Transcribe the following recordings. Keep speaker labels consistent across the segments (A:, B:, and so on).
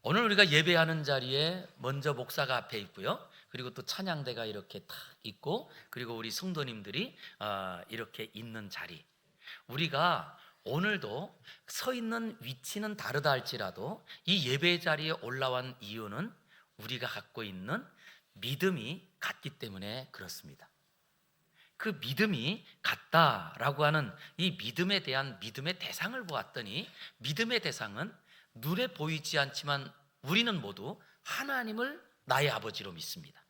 A: 오늘 우리가 예배하는 자리에 먼저 목사가 앞에 있고요. 그리고 또 찬양대가 이렇게 탁 있고, 그리고 우리 성도님들이 이렇게 있는 자리. 우리가 오늘도 서 있는 위치는 다르다 할지라도 이 예배 자리에 올라온 이유는 우리가 갖고 있는 믿음이 같기 때문에 그렇습니다. 그 믿음이 같다라고 하는 이 믿음에 대한 믿음의 대상을 보았더니, 믿음의 대상은 눈에 보이지 않지만 우리는 모두 하나님을 나의 아버지로 믿습니다.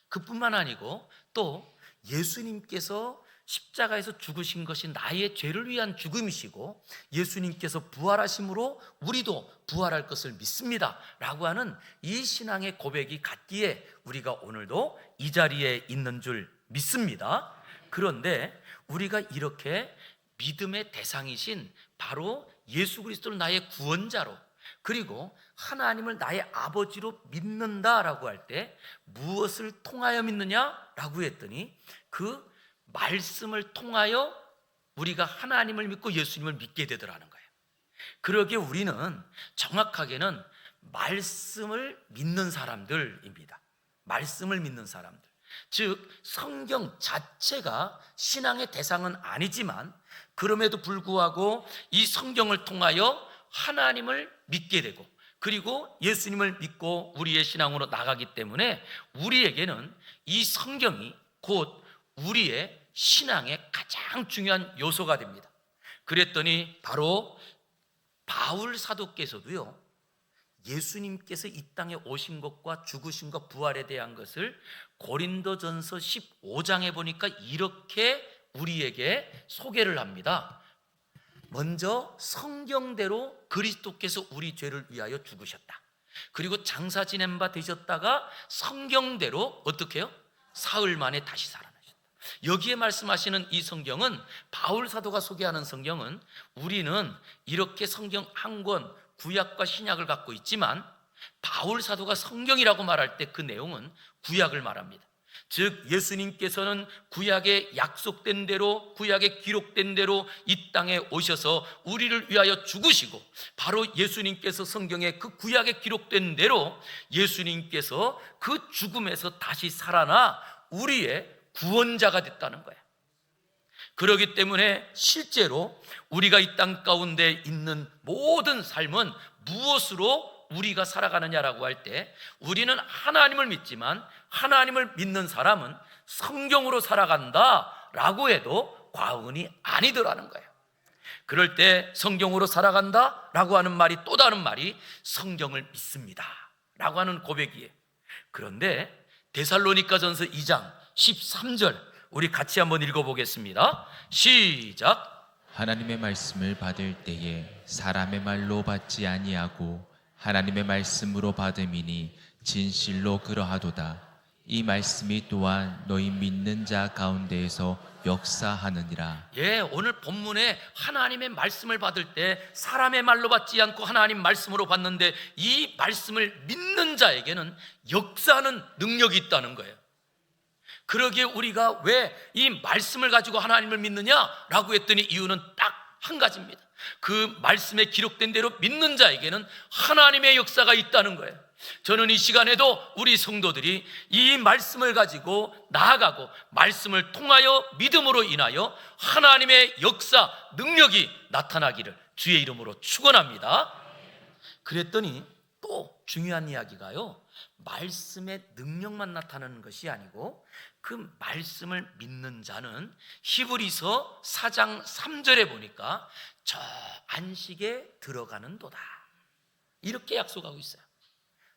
A: 그뿐만 아니고 또 예수님께서 십자가에서 죽으신 것이 나의 죄를 위한 죽음이시고, 예수님께서 부활하심으로 우리도 부활할 것을 믿습니다 라고 하는 이 신앙의 고백이 같기에 우리가 오늘도 이 자리에 있는 줄 믿습니다. 그런데 우리가 이렇게 믿음의 대상이신 바로 예수 그리스도를 나의 구원자로, 그리고 하나님을 나의 아버지로 믿는다라고 할 때 무엇을 통하여 믿느냐라고 했더니, 그 말씀을 통하여 우리가 하나님을 믿고 예수님을 믿게 되더라는 거예요. 그러기에 우리는 정확하게는 말씀을 믿는 사람들입니다. 말씀을 믿는 사람들, 즉 성경 자체가 신앙의 대상은 아니지만 그럼에도 불구하고 이 성경을 통하여 하나님을 믿게 되고, 그리고 예수님을 믿고 우리의 신앙으로 나가기 때문에 우리에게는 이 성경이 곧 우리의 신앙의 가장 중요한 요소가 됩니다. 그랬더니 바로 바울 사도께서도요, 예수님께서 이 땅에 오신 것과 죽으신 것, 부활에 대한 것을 고린도전서 15장에 보니까 이렇게 우리에게 소개를 합니다. 먼저 성경대로 그리스도께서 우리 죄를 위하여 죽으셨다. 그리고 장사 지낸 바 되셨다가 성경대로 어떻게 해요? 사흘 만에 다시 살아나셨다. 여기에 말씀하시는 이 성경은, 바울 사도가 소개하는 성경은, 우리는 이렇게 성경 한 권, 구약과 신약을 갖고 있지만 바울 사도가 성경이라고 말할 때 그 내용은 구약을 말합니다. 즉 예수님께서는 구약에 약속된 대로, 구약에 기록된 대로 이 땅에 오셔서 우리를 위하여 죽으시고, 바로 예수님께서 성경에 그 구약에 기록된 대로 예수님께서 그 죽음에서 다시 살아나 우리의 구원자가 됐다는 거예요. 그렇기 때문에 실제로 우리가 이 땅 가운데 있는 모든 삶은 무엇으로 우리가 살아가느냐라고 할 때, 우리는 하나님을 믿지만 하나님을 믿는 사람은 성경으로 살아간다라고 해도 과언이 아니더라는 거예요. 그럴 때 성경으로 살아간다라고 하는 말이, 또 다른 말이 성경을 믿습니다라고 하는 고백이에요. 그런데 데살로니가전서 2장 13절 우리 같이 한번 읽어보겠습니다. 시작.
B: 하나님의 말씀을 받을 때에 사람의 말로 받지 아니하고 하나님의 말씀으로 받음이니 진실로 그러하도다. 이 말씀이 또한 너희 믿는 자 가운데에서 역사하느니라.
A: 오늘 본문에 하나님의 말씀을 받을 때 사람의 말로 받지 않고 하나님 말씀으로 받는데, 이 말씀을 믿는 자에게는 역사하는 능력이 있다는 거예요. 그러기에 우리가 왜 이 말씀을 가지고 하나님을 믿느냐라고 했더니 이유는 딱 한 가지입니다. 그 말씀에 기록된 대로 믿는 자에게는 하나님의 역사가 있다는 거예요. 저는 이 시간에도 우리 성도들이 이 말씀을 가지고 나아가고, 말씀을 통하여 믿음으로 인하여 하나님의 역사, 능력이 나타나기를 주의 이름으로 축원합니다. 그랬더니 또 중요한 이야기가요, 말씀의 능력만 나타나는 것이 아니고 그 말씀을 믿는 자는 히브리서 4장 3절에 보니까 저 안식에 들어가는도다, 이렇게 약속하고 있어요.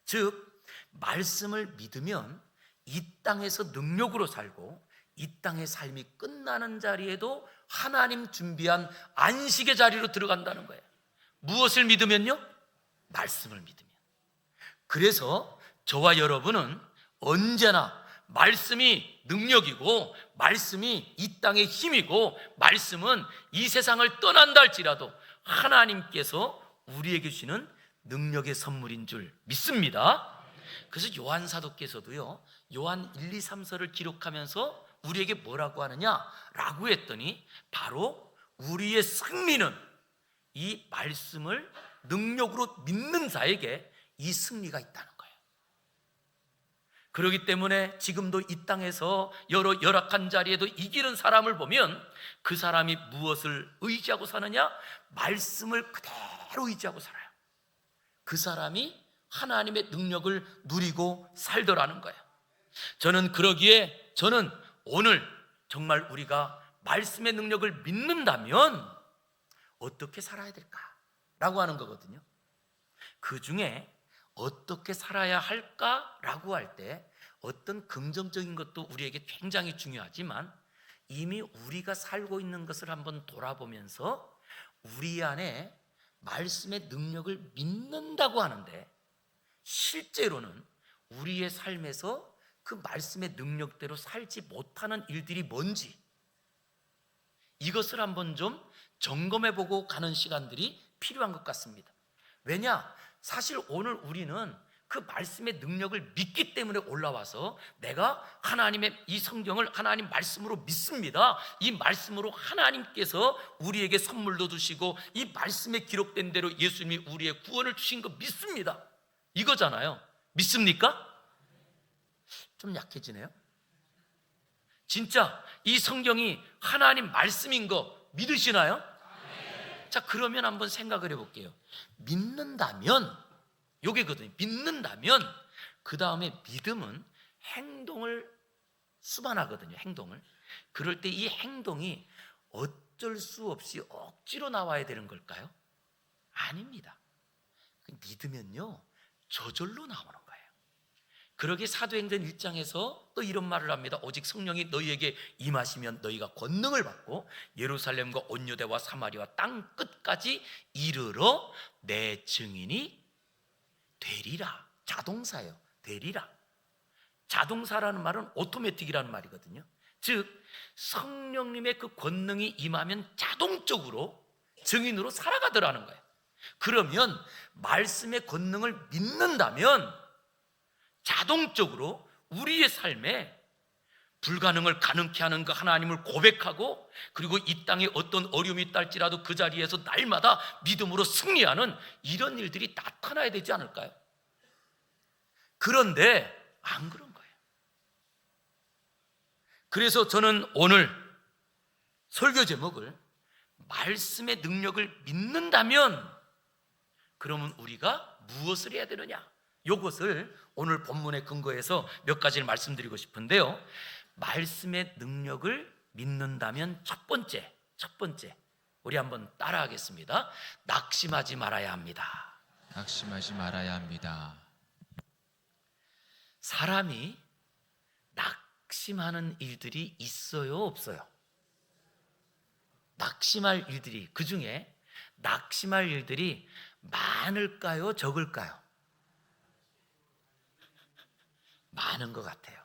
A: 즉 말씀을 믿으면 이 땅에서 능력으로 살고, 이 땅의 삶이 끝나는 자리에도 하나님 준비한 안식의 자리로 들어간다는 거예요. 무엇을 믿으면요? 말씀을 믿으면. 그래서 저와 여러분은 언제나 말씀이 능력이고, 말씀이 이 땅의 힘이고, 말씀은 이 세상을 떠난다 할지라도 하나님께서 우리에게 주시는 능력의 선물인 줄 믿습니다. 그래서 요한 사도께서도요, 요한 1, 2, 3서를 기록하면서 우리에게 뭐라고 하느냐라고 했더니, 바로 우리의 승리는 이 말씀을 능력으로 믿는 자에게 이 승리가 있다는 거예요. 그렇기 때문에 지금도 이 땅에서 여러 열악한 자리에도 이기는 사람을 보면 그 사람이 무엇을 의지하고 사느냐? 말씀을 그대로 의지하고 살아요. 그 사람이 하나님의 능력을 누리고 살더라는 거예요. 저는 그러기에 저는 오늘 정말 우리가 말씀의 능력을 믿는다면 어떻게 살아야 될까라고 하는 거거든요. 그 중에 어떻게 살아야 할까라고 할 때 어떤 긍정적인 것도 우리에게 굉장히 중요하지만 이미 우리가 살고 있는 것을 한번 돌아보면서 우리 안에 말씀의 능력을 믿는다고 하는데 실제로는 우리의 삶에서 그 말씀의 능력대로 살지 못하는 일들이 뭔지 이것을 한번 좀 점검해보고 가는 시간들이 필요한 것 같습니다. 왜냐? 사실 오늘 우리는 그 말씀의 능력을 믿기 때문에 올라와서 내가 하나님의 이 성경을 하나님 말씀으로 믿습니다. 이 말씀으로 하나님께서 우리에게 선물도 주시고 이 말씀에 기록된 대로 예수님이 우리의 구원을 주신 거 믿습니다. 이거잖아요. 믿습니까? 좀 약해지네요. 진짜 이 성경이 하나님 말씀인 거 믿으시나요? 자, 그러면 한번 생각을 해볼게요. 믿는다면, 요게거든요. 믿는다면 그 다음에 믿음은 행동을 수반하거든요. 행동을. 그럴 때 이 행동이 어쩔 수 없이 억지로 나와야 되는 걸까요? 아닙니다. 믿으면요 저절로 나오는 거예요. 그러게 사도행전 1장에서 또 이런 말을 합니다. 오직 성령이 너희에게 임하시면 너희가 권능을 받고 예루살렘과 온 유대와 사마리아 땅 끝까지 이르러 내 증인이 되리라. 자동사예요. 되리라. 자동사라는 말은 오토매틱이라는 말이거든요. 즉 성령님의 그 권능이 임하면 자동적으로 증인으로 살아가더라는 거예요. 그러면 말씀의 권능을 믿는다면 자동적으로 우리의 삶에 불가능을 가능케 하는 그 하나님을 고백하고 그리고 이 땅에 어떤 어려움이 있달지라도 그 자리에서 날마다 믿음으로 승리하는 이런 일들이 나타나야 되지 않을까요? 그런데 안 그런 거예요. 그래서 저는 오늘 설교 제목을 말씀의 능력을 믿는다면 그러면 우리가 무엇을 해야 되느냐? 이것을 오늘 본문의 근거에서 몇 가지를 말씀드리고 싶은데요. 말씀의 능력을 믿는다면 첫 번째 우리 한번 따라하겠습니다. 낙심하지 말아야 합니다.
B: 낙심하지 말아야 합니다.
A: 사람이 낙심하는 일들이 있어요, 없어요? 낙심할 일들이, 그 중에 낙심할 일들이 많을까요, 적을까요? 많은 것 같아요.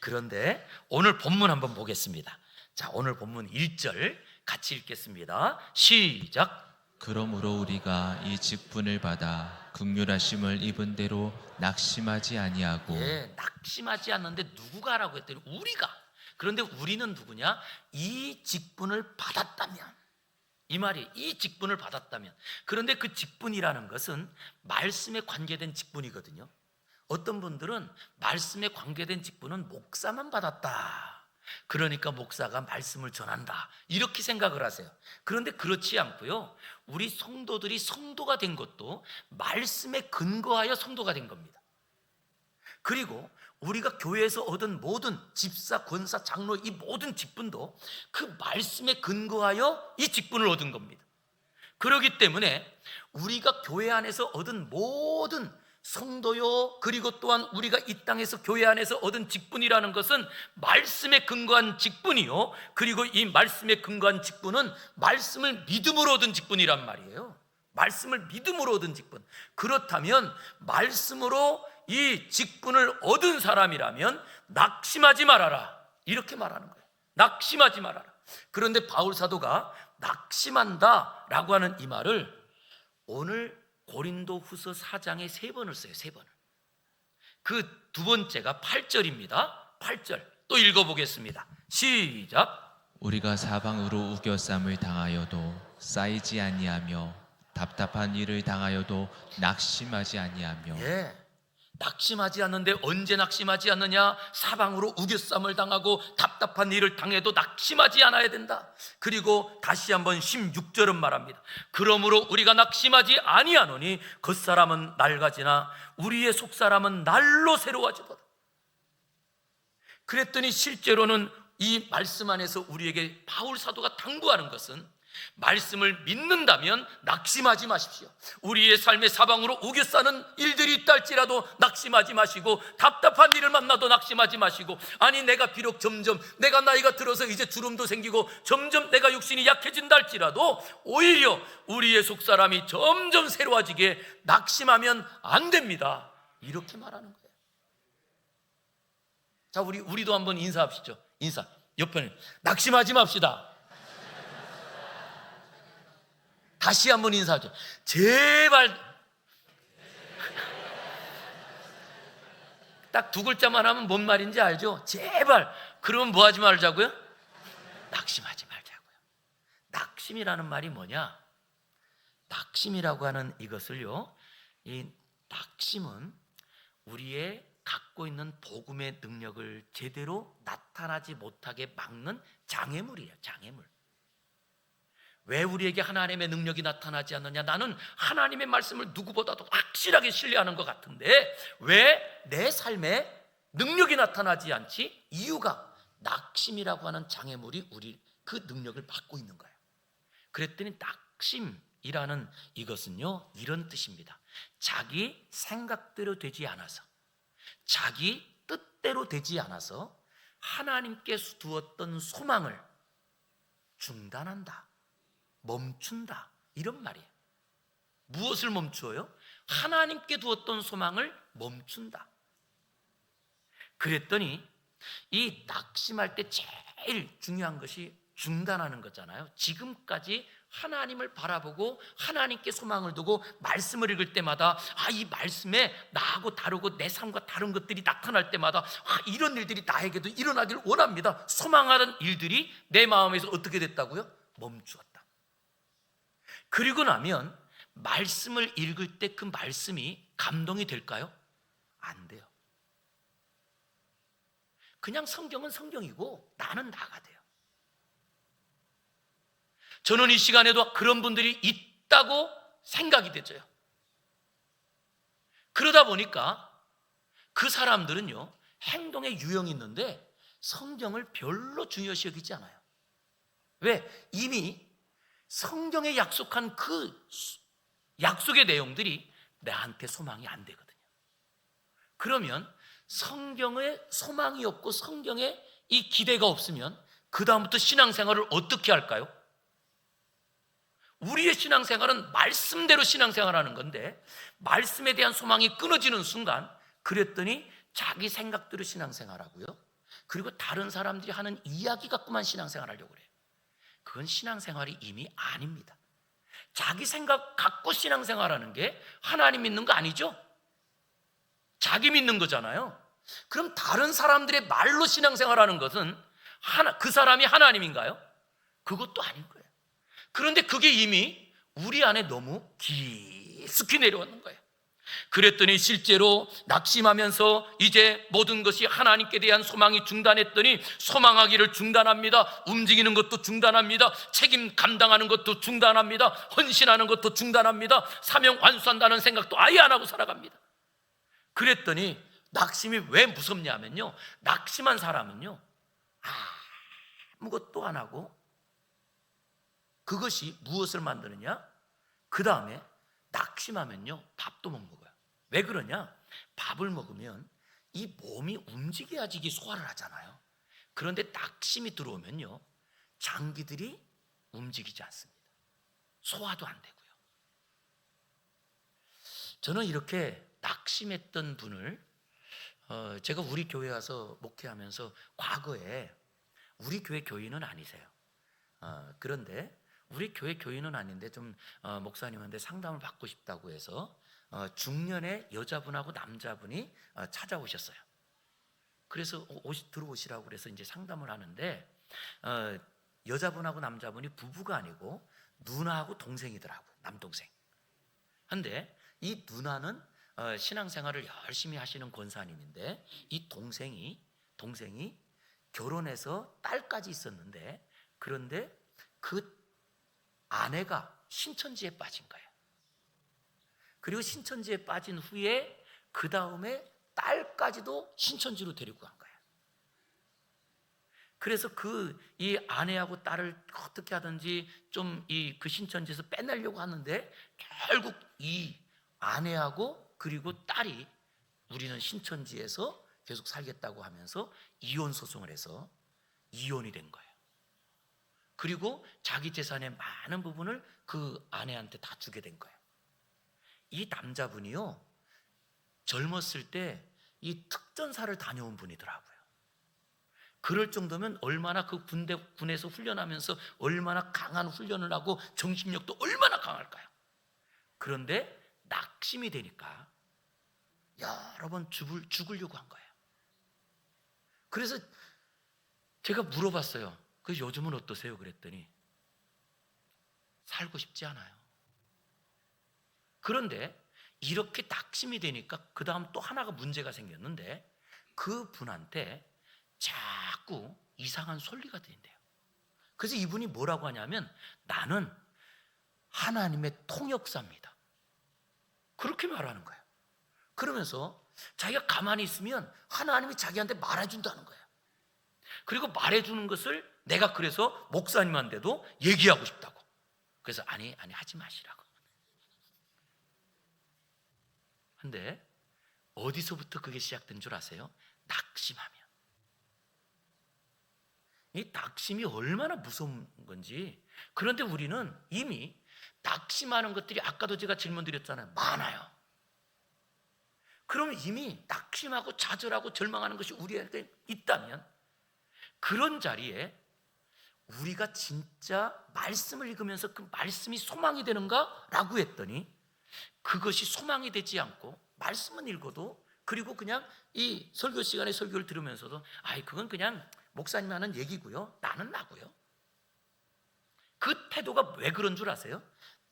A: 그런데 오늘 본문 한번 보겠습니다. 자, 오늘 본문 1절 같이 읽겠습니다. 시작.
B: 그러므로 우리가 이 직분을 받아 긍휼하심을 입은 대로 낙심하지 아니하고
A: 낙심하지 않는데 누구가 라고 했더니 우리가. 그런데 우리는 누구냐? 이 직분을 받았다면, 이 말이 이 직분을 받았다면. 그런데 그 직분이라는 것은 말씀에 관계된 직분이거든요. 어떤 분들은 말씀에 관계된 직분은 목사만 받았다, 그러니까 목사가 말씀을 전한다, 이렇게 생각을 하세요. 그런데 그렇지 않고요, 우리 성도들이 성도가 된 것도 말씀에 근거하여 성도가 된 겁니다. 그리고 우리가 교회에서 얻은 모든 집사, 권사, 장로 이 모든 직분도 그 말씀에 근거하여 이 직분을 얻은 겁니다. 그렇기 때문에 우리가 교회 안에서 얻은 모든 성도요, 그리고 또한 우리가 이 땅에서 교회 안에서 얻은 직분이라는 것은 말씀에 근거한 직분이요, 그리고 이 말씀에 근거한 직분은 말씀을 믿음으로 얻은 직분이란 말이에요. 말씀을 믿음으로 얻은 직분. 그렇다면 말씀으로 이 직분을 얻은 사람이라면 낙심하지 말아라, 이렇게 말하는 거예요. 낙심하지 말아라. 그런데 바울 사도가 낙심한다 라고 하는 이 말을 오늘 고린도 후서 4장에 3번을 써요. 3번을. 그 두 번째가 8절입니다 8절 또 읽어보겠습니다. 시작.
B: 우리가 사방으로 우겨쌈을 당하여도 쌓이지 아니하며 답답한 일을 당하여도 낙심하지 아니하며
A: 예. 낙심하지 않는데 언제 낙심하지 않느냐? 사방으로 우겨쌈을 당하고 답답한 일을 당해도 낙심하지 않아야 된다. 그리고 다시 한번 16절은 말합니다. 그러므로 우리가 낙심하지 아니하노니 겉사람은 낡아지나 우리의 속사람은 날로 새로워지도다. 그랬더니 실제로는 이 말씀 안에서 우리에게 바울 사도가 당부하는 것은 말씀을 믿는다면 낙심하지 마십시오. 우리의 삶의 사방으로 우겨싸는 일들이 있다 할지라도 낙심하지 마시고, 답답한 일을 만나도 낙심하지 마시고, 아니 내가 비록 점점 내가 나이가 들어서 이제 주름도 생기고 점점 내가 육신이 약해진다 할지라도 오히려 우리의 속사람이 점점 새로워지게 낙심하면 안 됩니다. 이렇게 말하는 거예요. 자, 우리도 한번 인사합시죠. 인사. 옆에는 낙심하지 맙시다. 다시 한번 인사하죠. 제발. 딱 두 글자만 하면 뭔 말인지 알죠? 제발. 그러면 뭐 하지 말자고요? 낙심하지 말자고요. 낙심이라는 말이 뭐냐? 낙심이라고 하는 이것을요, 이 낙심은 우리의 갖고 있는 복음의 능력을 제대로 나타나지 못하게 막는 장애물이에요. 장애물. 왜 우리에게 하나님의 능력이 나타나지 않느냐? 나는 하나님의 말씀을 누구보다도 확실하게 신뢰하는 것 같은데 왜 내 삶에 능력이 나타나지 않지? 이유가 낙심이라고 하는 장애물이 우리 그 능력을 막고 있는 거예요. 그랬더니 낙심이라는 이것은요, 이런 뜻입니다. 자기 생각대로 되지 않아서, 자기 뜻대로 되지 않아서 하나님께 두었던 소망을 중단한다, 멈춘다, 이런 말이에요. 무엇을 멈추어요? 하나님께 두었던 소망을 멈춘다. 그랬더니 이 낙심할 때 제일 중요한 것이 중단하는 거잖아요. 지금까지 하나님을 바라보고 하나님께 소망을 두고 말씀을 읽을 때마다 이 말씀에 나하고 다르고 내 삶과 다른 것들이 나타날 때마다 이런 일들이 나에게도 일어나길 원합니다. 소망하는 일들이 내 마음에서 어떻게 됐다고요? 멈추었다. 그리고 나면 말씀을 읽을 때 그 말씀이 감동이 될까요? 안 돼요. 그냥 성경은 성경이고 나는 나가 돼요. 저는 이 시간에도 그런 분들이 있다고 생각이 되죠. 그러다 보니까 그 사람들은요, 행동에 유형이 있는데 성경을 별로 중요시 여기지 않아요. 왜? 이미 성경에 약속한 그 약속의 내용들이 나한테 소망이 안 되거든요. 그러면 성경에 소망이 없고 성경에 이 기대가 없으면 그 다음부터 신앙생활을 어떻게 할까요? 우리의 신앙생활은 말씀대로 신앙생활하는 건데 말씀에 대한 소망이 끊어지는 순간, 그랬더니 자기 생각대로 신앙생활하고요, 그리고 다른 사람들이 하는 이야기 갖고만 신앙생활하려고 그래요. 그건 신앙생활이 이미 아닙니다. 자기 생각 갖고 신앙생활하는 게 하나님 믿는 거 아니죠? 자기 믿는 거잖아요. 그럼 다른 사람들의 말로 신앙생활하는 것은 그 사람이 하나님인가요? 그것도 아닌 거예요. 그런데 그게 이미 우리 안에 너무 깊숙이 내려왔는 거예요. 그랬더니 실제로 낙심하면서 이제 모든 것이 하나님께 대한 소망이 중단했더니 소망하기를 중단합니다. 움직이는 것도 중단합니다. 책임 감당하는 것도 중단합니다. 헌신하는 것도 중단합니다. 사명 완수한다는 생각도 아예 안 하고 살아갑니다. 그랬더니 낙심이 왜 무섭냐면요, 낙심한 사람은요 아무것도 안 하고 그것이 무엇을 만드느냐? 그 다음에 낙심하면요 밥도 못 먹어요. 왜 그러냐? 밥을 먹으면 이 몸이 움직여야지 이게 소화를 하잖아요. 그런데 낙심이 들어오면요 장기들이 움직이지 않습니다. 소화도 안 되고요. 저는 이렇게 낙심했던 분을 제가 우리 교회 와서 목회하면서 과거에, 우리 교회 교인은 아니세요. 그런데 우리 교회 교인은 아닌데 좀 목사님한테 상담을 받고 싶다고 해서 중년의 여자분하고 남자분이 찾아오셨어요. 그래서 들어오시라고 그래서 이제 상담을 하는데 여자분하고 남자분이 부부가 아니고 누나하고 동생이더라고요. 남동생. 근데 이 누나는 신앙생활을 열심히 하시는 권사님인데, 이 동생이 결혼해서 딸까지 있었는데, 그런데 그 아내가 신천지에 빠진 거예요. 그리고 신천지에 빠진 후에 그 다음에 딸까지도 신천지로 데리고 간 거예요. 그래서 이 아내하고 딸을 어떻게 하든지 좀 그 신천지에서 빼내려고 하는데, 결국 이 아내하고 그리고 딸이 우리는 신천지에서 계속 살겠다고 하면서 이혼 소송을 해서 이혼이 된 거예요. 그리고 자기 재산의 많은 부분을 그 아내한테 다 주게 된 거예요. 이 남자분이요, 젊었을 때 이 특전사를 다녀온 분이더라고요. 그럴 정도면 얼마나 그 군에서 훈련하면서 얼마나 강한 훈련을 하고 정신력도 얼마나 강할까요? 그런데 낙심이 되니까 여러 번 죽으려고 한 거예요. 그래서 제가 물어봤어요. 그 요즘은 어떠세요? 그랬더니 살고 싶지 않아요. 그런데 이렇게 낙심이 되니까 그 다음 또 하나가 문제가 생겼는데, 그 분한테 자꾸 이상한 솔리가 들린대요. 그래서 이분이 뭐라고 하냐면, 나는 하나님의 통역사입니다, 그렇게 말하는 거예요. 그러면서 자기가 가만히 있으면 하나님이 자기한테 말해준다는 거예요. 그리고 말해주는 것을 내가 그래서 목사님한테도 얘기하고 싶다고. 그래서 아니 하지 마시라고. 근데 어디서부터 그게 시작된 줄 아세요? 낙심하면. 이 낙심이 얼마나 무서운 건지. 그런데 우리는 이미 낙심하는 것들이, 아까도 제가 질문 드렸잖아요, 많아요. 그럼 이미 낙심하고 좌절하고 절망하는 것이 우리한테 있다면, 그런 자리에 우리가 진짜 말씀을 읽으면서 그 말씀이 소망이 되는가? 라고 했더니 그것이 소망이 되지 않고, 말씀은 읽어도, 그리고 그냥 이 설교 시간에 설교를 들으면서도 그건 그냥 목사님 하는 얘기고요, 나는 나고요. 그 태도가 왜 그런 줄 아세요?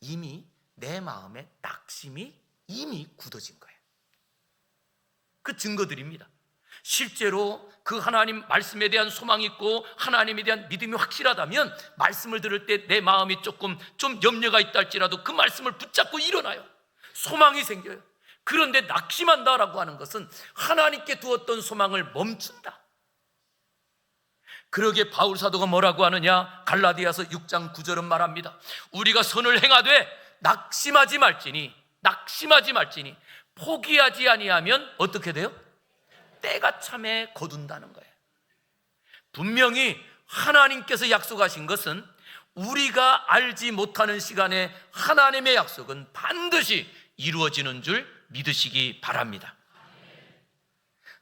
A: 이미 내 마음에 낙심이 이미 굳어진 거예요. 그 증거들입니다. 실제로 그 하나님 말씀에 대한 소망이 있고 하나님에 대한 믿음이 확실하다면, 말씀을 들을 때 내 마음이 좀 염려가 있다 할지라도 그 말씀을 붙잡고 일어나요. 소망이 생겨요. 그런데 낙심한다라고 하는 것은 하나님께 두었던 소망을 멈춘다. 그러기에 바울 사도가 뭐라고 하느냐? 갈라디아서 6장 9절은 말합니다. 우리가 선을 행하되 낙심하지 말지니 포기하지 아니하면 어떻게 돼요? 때가 참에 거둔다는 거예요. 분명히 하나님께서 약속하신 것은, 우리가 알지 못하는 시간에 하나님의 약속은 반드시 이루어지는 줄 믿으시기 바랍니다.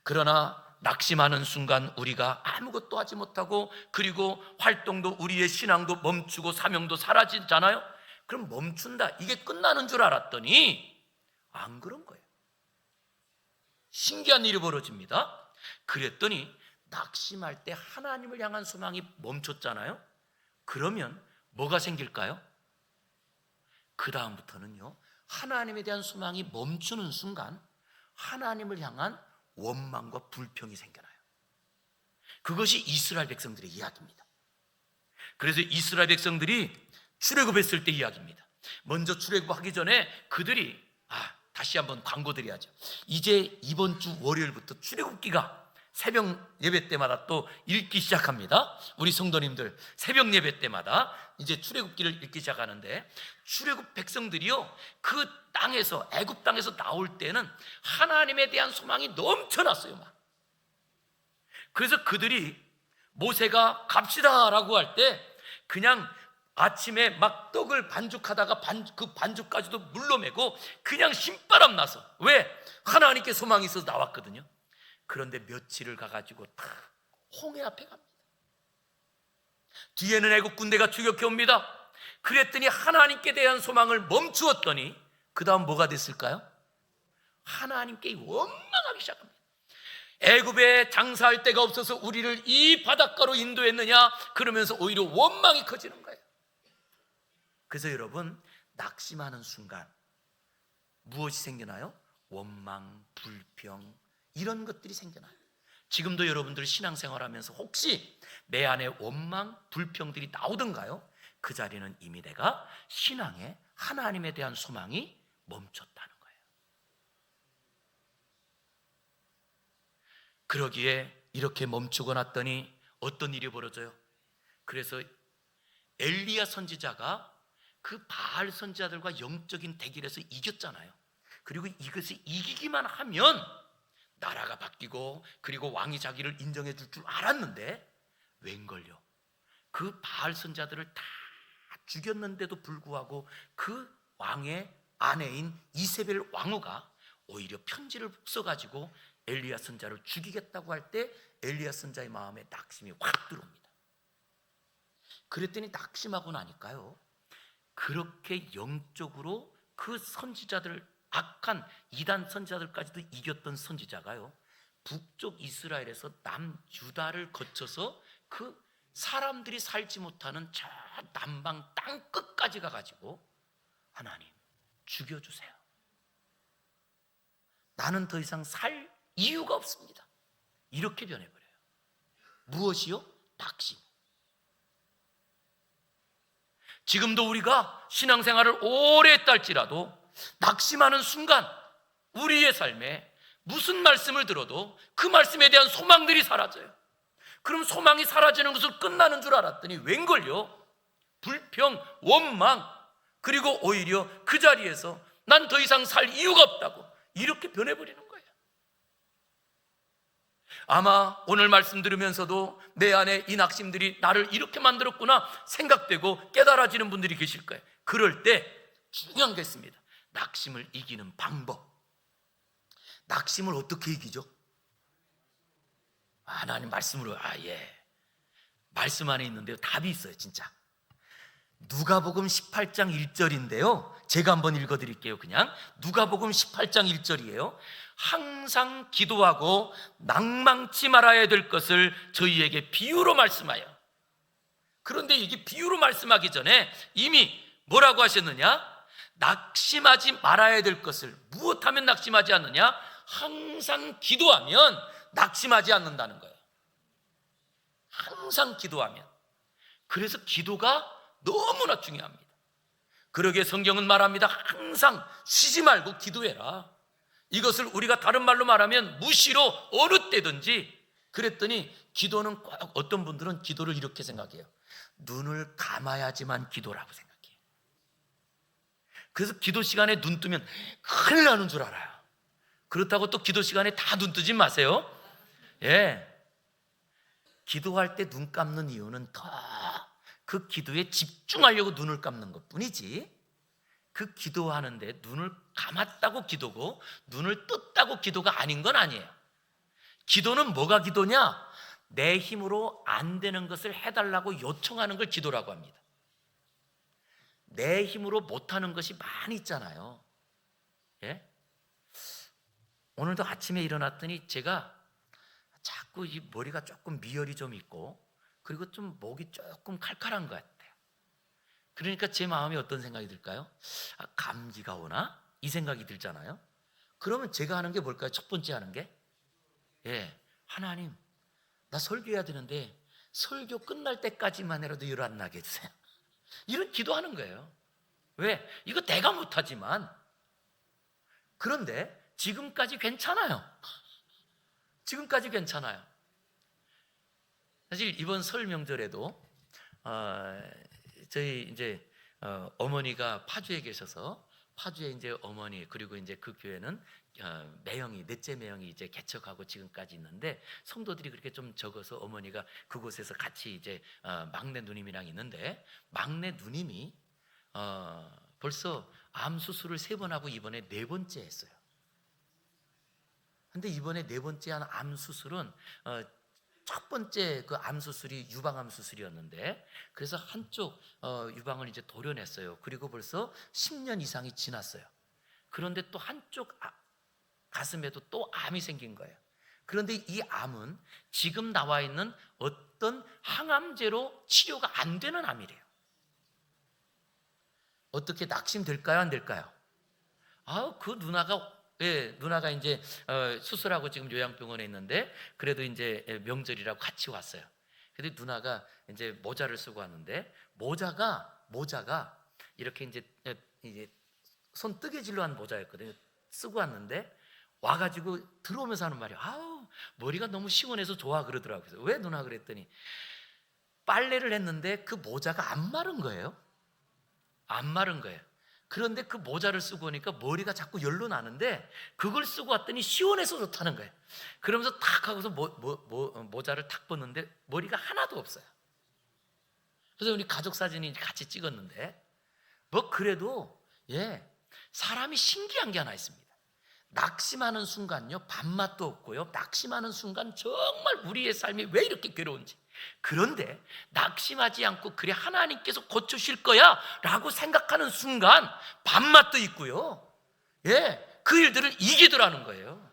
A: 그러나 낙심하는 순간 우리가 아무것도 하지 못하고, 그리고 활동도, 우리의 신앙도 멈추고 사명도 사라지잖아요. 그럼 멈춘다, 이게 끝나는 줄 알았더니 안 그런 거예요. 신기한 일이 벌어집니다. 그랬더니 낙심할 때 하나님을 향한 소망이 멈췄잖아요. 그러면 뭐가 생길까요? 그 다음부터는요, 하나님에 대한 소망이 멈추는 순간 하나님을 향한 원망과 불평이 생겨나요. 그것이 이스라엘 백성들의 이야기입니다. 그래서 이스라엘 백성들이 출애굽했을 때 이야기입니다. 먼저 출애굽하기 전에 그들이 다시 한번 광고 드려야죠. 이제 이번 주 월요일부터 출애굽기가 새벽 예배 때마다 또 읽기 시작합니다. 우리 성도님들 새벽 예배 때마다 이제 출애굽기를 읽기 시작하는데, 출애굽 백성들이요, 그 땅에서, 애굽 땅에서 나올 때는 하나님에 대한 소망이 넘쳐났어요, 막. 그래서 그들이 모세가 갑시다라고 할 때 그냥 아침에 막 떡을 반죽하다가 그 반죽까지도 물러매고 그냥 신바람 나서. 왜? 하나님께 소망이 있어서 나왔거든요. 그런데 며칠을 가가지고 다 홍해 앞에 갑니다. 뒤에는 애국 군대가 추격해 옵니다. 그랬더니 하나님께 대한 소망을 멈추었더니 그 다음 뭐가 됐을까요? 하나님께 원망하기 시작합니다. 애굽에 장사할 데가 없어서 우리를 이 바닷가로 인도했느냐, 그러면서 오히려 원망이 커지는 거예요. 그래서 여러분, 낙심하는 순간 무엇이 생겨나요? 원망, 불평, 이런 것들이 생겨나요. 지금도 여러분들 신앙생활하면서 혹시 내 안에 원망, 불평들이 나오던가요? 그 자리는 이미 내가 신앙에 하나님에 대한 소망이 멈췄다는 거예요. 그러기에 이렇게 멈추고 났더니 어떤 일이 벌어져요? 그래서 엘리야 선지자가 그 바알 선지자들과 영적인 대결에서 이겼잖아요. 그리고 이것을 이기기만 하면 나라가 바뀌고 그리고 왕이 자기를 인정해 줄 줄 알았는데 웬걸요? 그 바알 선지자들을 다 죽였는데도 불구하고 그 왕의 아내인 이세벨 왕후가 오히려 편지를 써가지고 엘리야 선지자를 죽이겠다고 할 때 엘리야 선지자의 마음에 낙심이 확 들어옵니다. 그랬더니 낙심하고 나니까요, 그렇게 영적으로 그 선지자들, 악한 이단 선지자들까지도 이겼던 선지자가요, 북쪽 이스라엘에서 남유다를 거쳐서 그 사람들이 살지 못하는 저 남방 땅 끝까지 가가지고 하나님 죽여주세요. 나는 더 이상 살 이유가 없습니다. 이렇게 변해버려요. 무엇이요? 낙심. 지금도 우리가 신앙생활을 오래 했다 할지라도 낙심하는 순간 우리의 삶에 무슨 말씀을 들어도 그 말씀에 대한 소망들이 사라져요. 그럼 소망이 사라지는 것을 끝나는 줄 알았더니 웬걸요? 불평, 원망, 그리고 오히려 그 자리에서 난 더 이상 살 이유가 없다고 이렇게 변해버리는 거예요. 아마 오늘 말씀 들으면서도 내 안에 이 낙심들이 나를 이렇게 만들었구나 생각되고 깨달아지는 분들이 계실 거예요. 그럴 때 중요한 게 있습니다. 낙심을 이기는 방법. 낙심을 어떻게 이기죠? 하나님 말씀으로. 말씀 안에 있는데요, 답이 있어요. 진짜 누가복음 18장 1절인데요 제가 한번 읽어드릴게요. 그냥 누가복음 18장 1절이에요 항상 기도하고 낭망치 말아야 될 것을 저희에게 비유로 말씀하여. 그런데 이게 비유로 말씀하기 전에 이미 뭐라고 하셨느냐? 낙심하지 말아야 될 것을, 무엇하면 낙심하지 않느냐? 항상 기도하면 낙심하지 않는다는 거예요. 항상 기도하면. 그래서 기도가 너무나 중요합니다. 그러기에 성경은 말합니다. 항상 쉬지 말고 기도해라. 이것을 우리가 다른 말로 말하면 무시로 어느 때든지. 그랬더니 기도는 꼭, 어떤 분들은 기도를 이렇게 생각해요. 눈을 감아야지만 기도라고 생각해요. 그래서 기도 시간에 눈 뜨면 큰일 나는 줄 알아요. 그렇다고 또 기도 시간에 다 눈 뜨지 마세요. 기도할 때 눈 감는 이유는 더 그 기도에 집중하려고 눈을 감는 것 뿐이지, 그 기도하는데 눈을 감았다고 기도고 눈을 떴다고 기도가 아닌 건 아니에요. 기도는 뭐가 기도냐? 내 힘으로 안 되는 것을 해달라고 요청하는 걸 기도라고 합니다. 내 힘으로 못하는 것이 많이 있잖아요. 오늘도 아침에 일어났더니 제가 자꾸 이 머리가 조금 미열이 좀 있고 그리고 좀 목이 조금 칼칼한 것 같아요. 그러니까 제 마음에 어떤 생각이 들까요? 감기가 오나? 이 생각이 들잖아요. 그러면 제가 하는 게 뭘까요? 첫 번째 하는 게 하나님, 나 설교해야 되는데 설교 끝날 때까지만 해라도 열 안 나게 해주세요. 이런 기도하는 거예요. 왜? 이거 내가 못하지만. 그런데 지금까지 괜찮아요. 지금까지 괜찮아요. 사실 이번 설 명절에도 저희 이제 어머니가 파주에 계셔서 파주에 이제 어머니 그리고 이제 그 교회는 매형이, 넷째 매형이 이제 개척하고 지금까지 있는데 성도들이 그렇게 좀 적어서 어머니가 그곳에서 같이 이제 막내 누님이랑 있는데, 막내 누님이 벌써 암 수술을 3번 하고 이번에 4번째 했어요. 근데 이번에 4번째 한 암 수술은 첫 번째 그 암 수술이 유방암 수술이었는데, 그래서 한쪽 유방을 이제 도려냈어요. 그리고 벌써 10년 이상이 지났어요. 그런데 또 한쪽 가슴에도 또 암이 생긴 거예요. 그런데 이 암은 지금 나와 있는 어떤 항암제로 치료가 안 되는 암이래요. 어떻게 낙심될까요? 안 될까요? 그 누나가, 누나가 이제 수술하고 지금 요양병원에 있는데, 그래도 이제 명절이라고 같이 왔어요. 근데 누나가 이제 모자를 쓰고 왔는데, 모자가 이렇게 이제 손 뜨개질로 한 모자였거든요. 쓰고 왔는데 와가지고 들어오면서 하는 말이, 머리가 너무 시원해서 좋아 그러더라고요. 그래서 왜 누나 그랬더니, 빨래를 했는데 그 모자가 안 마른 거예요. 안 마른 거예요. 그런데 그 모자를 쓰고 오니까 머리가 자꾸 열로 나는데, 그걸 쓰고 왔더니 시원해서 좋다는 거예요. 그러면서 탁 하고서 모자를 탁 벗는데 머리가 하나도 없어요. 그래서 우리 가족 사진이 같이 찍었는데, 그래도 사람이 신기한 게 하나 있습니다. 낙심하는 순간요, 밥맛도 없고요, 낙심하는 순간 정말 우리의 삶이 왜 이렇게 괴로운지. 그런데 낙심하지 않고, 그래 하나님께서 고쳐주실 거야 라고 생각하는 순간 밥맛도 있고요, 그 일들을 이기더라는 거예요.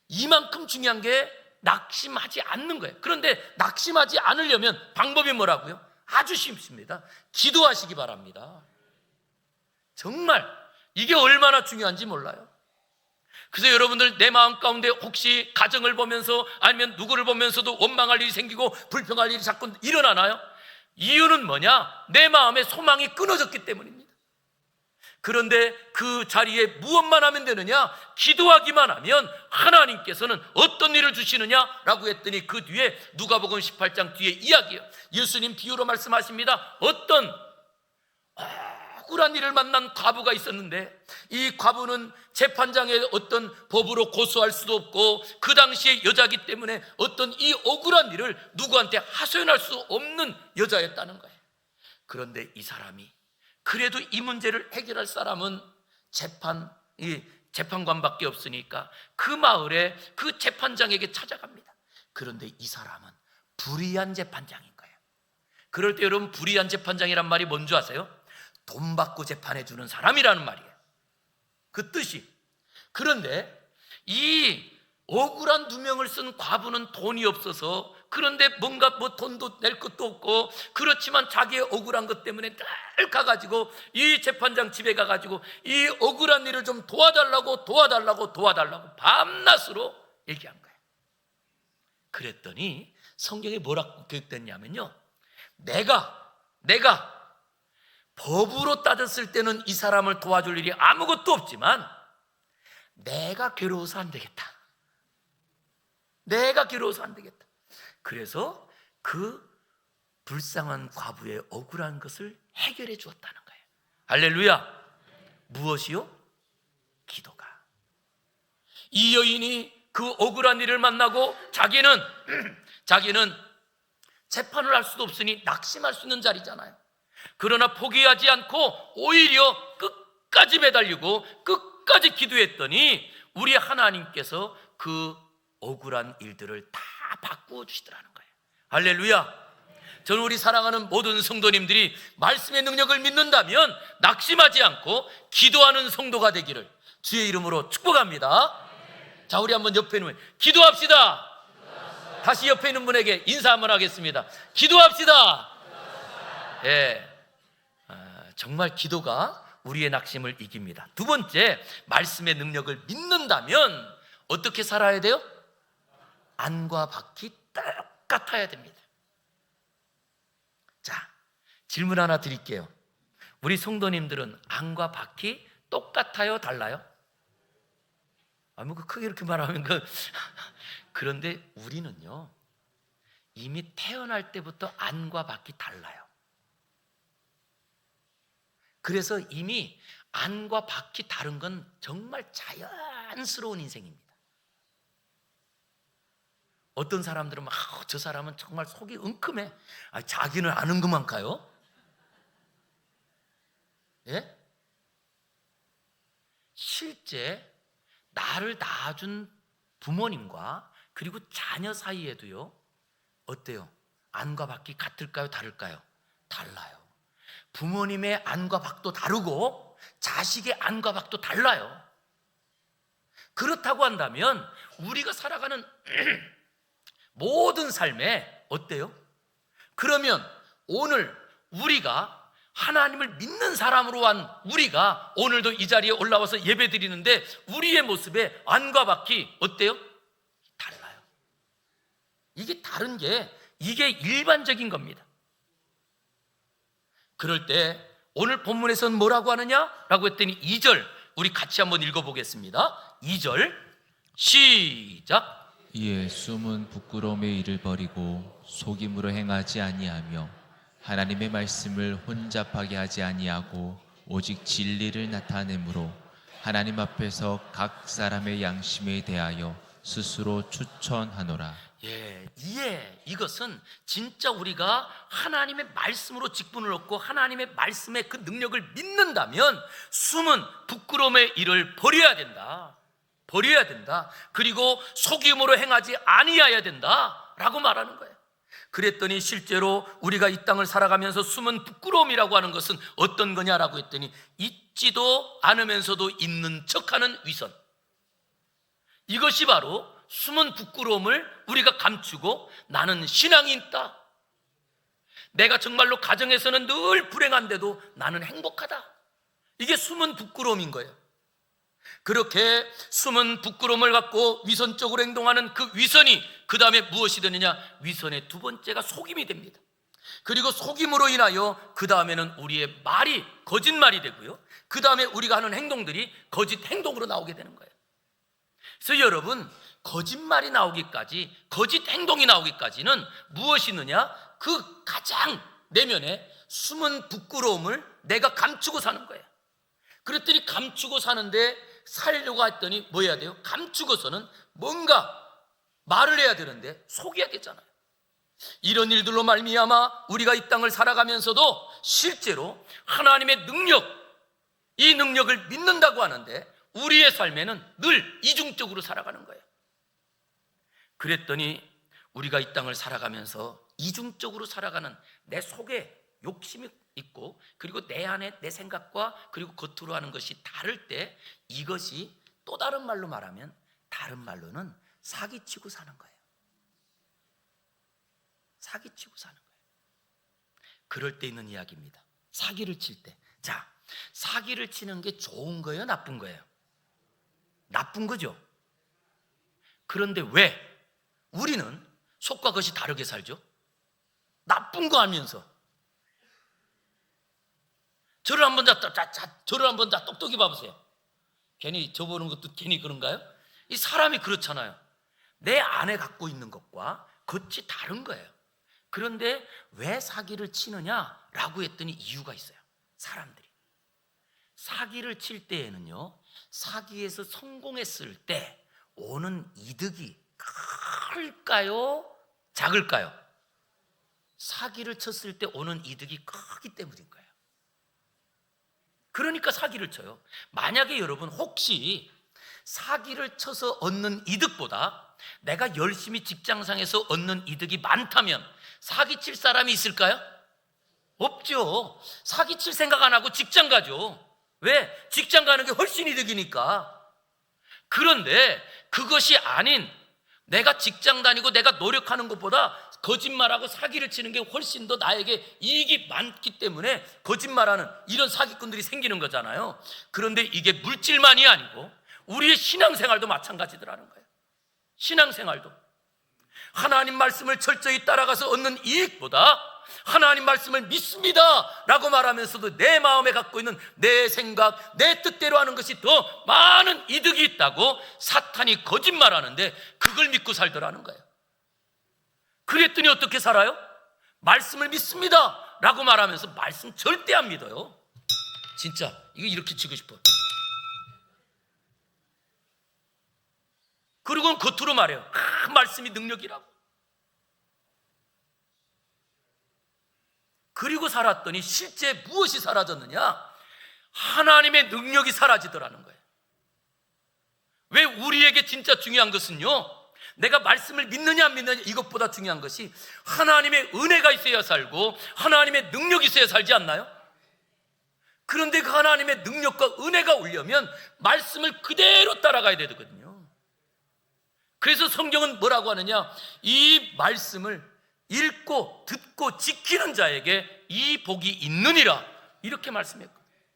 A: 이만큼 중요한 게 낙심하지 않는 거예요. 그런데 낙심하지 않으려면 방법이 뭐라고요? 아주 쉽습니다. 기도하시기 바랍니다. 정말 이게 얼마나 중요한지 몰라요. 그래서 여러분들, 내 마음 가운데 혹시 가정을 보면서 아니면 누구를 보면서도 원망할 일이 생기고 불평할 일이 자꾸 일어나나요? 이유는 뭐냐? 내 마음의 소망이 끊어졌기 때문입니다. 그런데 그 자리에 무엇만 하면 되느냐? 기도하기만 하면 하나님께서는 어떤 일을 주시느냐라고 했더니, 그 뒤에 누가복음 18장 뒤에 이야기예요. 예수님 비유로 말씀하십니다. 어떤 억울한 일을 만난 과부가 있었는데, 이 과부는 재판장의 어떤 법으로 고소할 수도 없고, 그 당시에 여자기 때문에 어떤 이 억울한 일을 누구한테 하소연할 수 없는 여자였다는 거예요. 그런데 이 사람이, 그래도 이 문제를 해결할 사람은 재판관밖에 없으니까 그 마을에 그 재판장에게 찾아갑니다. 그런데 이 사람은 불의한 재판장인 거예요. 그럴 때 여러분, 불의한 재판장이란 말이 뭔지 아세요? 돈 받고 재판해 주는 사람이라는 말이에요. 그 뜻이. 그런데 이 억울한 누명을 쓴 과부는 돈이 없어서, 그런데 뭔가 돈도 낼 것도 없고, 그렇지만 자기의 억울한 것 때문에 늘 가가지고 이 재판장 집에 가가지고 이 억울한 일을 좀 도와달라고 밤낮으로 얘기한 거예요. 그랬더니 성경에 뭐라고 기록됐냐면요, 내가 법으로 따졌을 때는 이 사람을 도와줄 일이 아무것도 없지만, 내가 괴로워서 안 되겠다. 그래서 그 불쌍한 과부의 억울한 것을 해결해 주었다는 거예요. 할렐루야. 무엇이요? 기도가. 이 여인이 그 억울한 일을 만나고 자기는 재판을 할 수도 없으니 낙심할 수 있는 자리잖아요. 그러나 포기하지 않고 오히려 끝까지 매달리고 끝까지 기도했더니 우리 하나님께서 그 억울한 일들을 다 바꾸어 주시더라는 거예요. 할렐루야. 저는 우리 사랑하는 모든 성도님들이 말씀의 능력을 믿는다면 낙심하지 않고 기도하는 성도가 되기를 주의 이름으로 축복합니다. 자, 우리 한번 옆에 있는 분 기도합시다. 다시 옆에 있는 분에게 인사 한번 하겠습니다. 기도합시다. 정말 기도가 우리의 낙심을 이깁니다. 두 번째, 말씀의 능력을 믿는다면 어떻게 살아야 돼요? 안과 밖이 똑같아야 됩니다. 자, 질문 하나 드릴게요. 우리 성도님들은 안과 밖이 똑같아요? 달라요? 크게 이렇게 말하면 그런데 우리는요, 이미 태어날 때부터 안과 밖이 달라요. 그래서 이미 안과 밖이 다른 건 정말 자연스러운 인생입니다. 어떤 사람들은 저 사람은 정말 속이 은큼해. 자기는 아는 것만 가요? 실제 나를 낳아준 부모님과 그리고 자녀 사이에도요, 어때요? 안과 밖이 같을까요? 다를까요? 달라요. 부모님의 안과 밖도 다르고 자식의 안과 밖도 달라요. 그렇다고 한다면 우리가 살아가는 모든 삶에 어때요? 그러면 오늘 우리가 하나님을 믿는 사람으로 한 우리가 오늘도 이 자리에 올라와서 예배 드리는데 우리의 모습에 안과 밖이 어때요? 달라요. 이게 다른 게 이게 일반적인 겁니다. 그럴 때 오늘 본문에서는 뭐라고 하느냐? 라고 했더니 2절 우리 같이 한번 읽어보겠습니다. 2절 시작.
B: 이에 숨은 부끄러움의 일을 버리고 속임으로 행하지 아니하며 하나님의 말씀을 혼잡하게 하지 아니하고 오직 진리를 나타내므로 하나님 앞에서 각 사람의 양심에 대하여 스스로 추천하노라.
A: 이것은 진짜 우리가 하나님의 말씀으로 직분을 얻고 하나님의 말씀의 그 능력을 믿는다면 숨은 부끄러움의 일을 버려야 된다. 그리고 속임으로 행하지 아니해야 된다라고 말하는 거예요. 그랬더니 실제로 우리가 이 땅을 살아가면서 숨은 부끄러움이라고 하는 것은 어떤 거냐라고 했더니 있지도 않으면서도 있는 척하는 위선. 이것이 바로 숨은 부끄러움을 우리가 감추고 나는 신앙이 있다. 내가 정말로 가정에서는 늘 불행한데도 나는 행복하다. 이게 숨은 부끄러움인 거예요. 그렇게 숨은 부끄러움을 갖고 위선적으로 행동하는 그 위선이 그 다음에 무엇이 되느냐? 위선의 두 번째가 속임이 됩니다. 그리고 속임으로 인하여 그 다음에는 우리의 말이 거짓말이 되고요, 그 다음에 우리가 하는 행동들이 거짓 행동으로 나오게 되는 거예요. 그래서 여러분, 거짓말이 나오기까지, 거짓 행동이 나오기까지는 무엇이 있느냐? 그 가장 내면에 숨은 부끄러움을 내가 감추고 사는 거예요. 그랬더니 감추고 사는데 살려고 했더니 뭐 해야 돼요? 감추고서는 뭔가 말을 해야 되는데 속여야 되잖아요. 이런 일들로 말미암아 우리가 이 땅을 살아가면서도 실제로 하나님의 능력, 이 능력을 믿는다고 하는데 우리의 삶에는 늘 이중적으로 살아가는 거예요. 그랬더니 우리가 이 땅을 살아가면서 이중적으로 살아가는 내 속에 욕심이 있고 그리고 내 안에 내 생각과 그리고 겉으로 하는 것이 다를 때 이것이 또 다른 말로 말하면, 다른 말로는 사기치고 사는 거예요. 사기치고 사는 거예요. 그럴 때 있는 이야기입니다. 사기를 칠 때. 자, 사기를 치는 게 좋은 거예요? 나쁜 거예요? 나쁜 거죠. 그런데 왜 우리는 속과 겉이 다르게 살죠? 나쁜 거 하면서. 저를 한번 다 똑똑히 봐보세요. 괜히 저보는 것도 괜히 그런가요? 이 사람이 그렇잖아요. 내 안에 갖고 있는 것과 겉이 다른 거예요. 그런데 왜 사기를 치느냐라고 했더니 이유가 있어요. 사람들이 사기를 칠 때에는요, 사기에서 성공했을 때 오는 이득이 클까요? 작을까요? 사기를 쳤을 때 오는 이득이 크기 때문인 거예요. 그러니까 사기를 쳐요. 만약에 여러분 혹시 사기를 쳐서 얻는 이득보다 내가 열심히 직장상에서 얻는 이득이 많다면 사기칠 사람이 있을까요? 없죠. 사기칠 생각 안 하고 직장 가죠. 왜? 직장 가는 게 훨씬 이득이니까. 그런데 그것이 아닌, 내가 직장 다니고 내가 노력하는 것보다 거짓말하고 사기를 치는 게 훨씬 더 나에게 이익이 많기 때문에 거짓말하는 이런 사기꾼들이 생기는 거잖아요. 그런데 이게 물질만이 아니고 우리의 신앙생활도 마찬가지더라는 거예요. 신앙생활도 하나님 말씀을 철저히 따라가서 얻는 이익보다 하나님 말씀을 믿습니다 라고 말하면서도 내 마음에 갖고 있는 내 생각, 내 뜻대로 하는 것이 더 많은 이득이 있다고 사탄이 거짓말하는데 그걸 믿고 살더라는 거예요. 그랬더니 어떻게 살아요? 말씀을 믿습니다 라고 말하면서 말씀 절대 안 믿어요. 진짜 이거 이렇게 치고 싶어. 그리고는 겉으로 말해요. 말씀이 능력이라고. 그리고 살았더니 실제 무엇이 사라졌느냐? 하나님의 능력이 사라지더라는 거예요. 왜? 우리에게 진짜 중요한 것은요, 내가 말씀을 믿느냐 안 믿느냐 이것보다 중요한 것이 하나님의 은혜가 있어야 살고 하나님의 능력이 있어야 살지 않나요? 그런데 그 하나님의 능력과 은혜가 오려면 말씀을 그대로 따라가야 되거든요. 그래서 성경은 뭐라고 하느냐? 이 말씀을 읽고 듣고 지키는 자에게 이 복이 있느니라. 이렇게 말씀했거든요.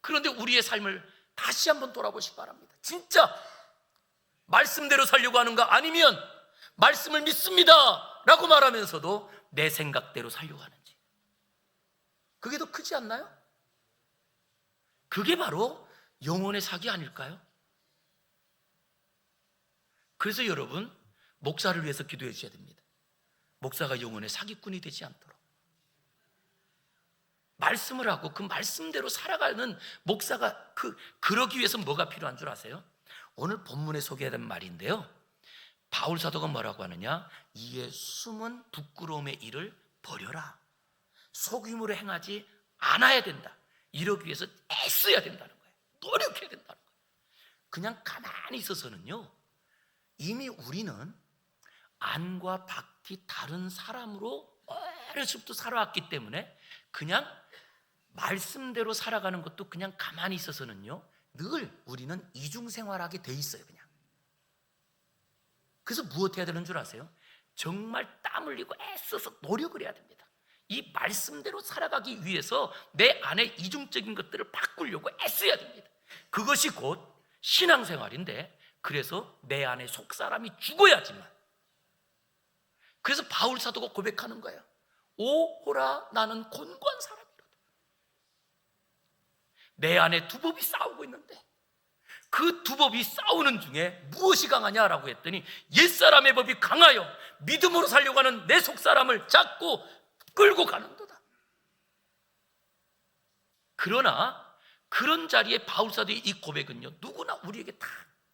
A: 그런데 우리의 삶을 다시 한번 돌아보시기 바랍니다. 진짜 말씀대로 살려고 하는가, 아니면 말씀을 믿습니다 라고 말하면서도 내 생각대로 살려고 하는지. 그게 더 크지 않나요? 그게 바로 영혼의 사기 아닐까요? 그래서 여러분, 목사를 위해서 기도해 주셔야 됩니다. 목사가 영혼의 사기꾼이 되지 않도록 말씀을 하고 그 말씀대로 살아가는 목사가 그러기 위해서 뭐가 필요한 줄 아세요? 오늘 본문에 소개된 말인데요, 바울 사도가 뭐라고 하느냐, 이에 숨은 부끄러움의 일을 버려라. 속임으로 행하지 않아야 된다. 이러기 위해서 애써야 된다는 거예요. 노력해야 된다는 거예요. 그냥 가만히 있어서는요, 이미 우리는 안과 밖이 다른 사람으로 어려서부터 살아왔기 때문에 그냥 말씀대로 살아가는 것도 그냥 가만히 있어서는요, 늘 우리는 이중생활하게 돼 있어요. 그냥. 그래서 무엇 해야 되는 줄 아세요? 정말 땀 흘리고 애써서 노력을 해야 됩니다. 이 말씀대로 살아가기 위해서 내 안에 이중적인 것들을 바꾸려고 애써야 됩니다. 그것이 곧 신앙생활인데, 그래서 내 안에 속사람이 죽어야지만. 그래서 바울 사도가 고백하는 거예요. 오호라, 나는 곤고한 사람이로다. 내 안에 두 법이 싸우고 있는데 그 두 법이 싸우는 중에 무엇이 강하냐라고 했더니, 옛사람의 법이 강하여 믿음으로 살려고 하는 내 속사람을 잡고 끌고 가는도다. 그러나 그런 자리에 바울 사도의 이 고백은요, 누구나 우리에게 다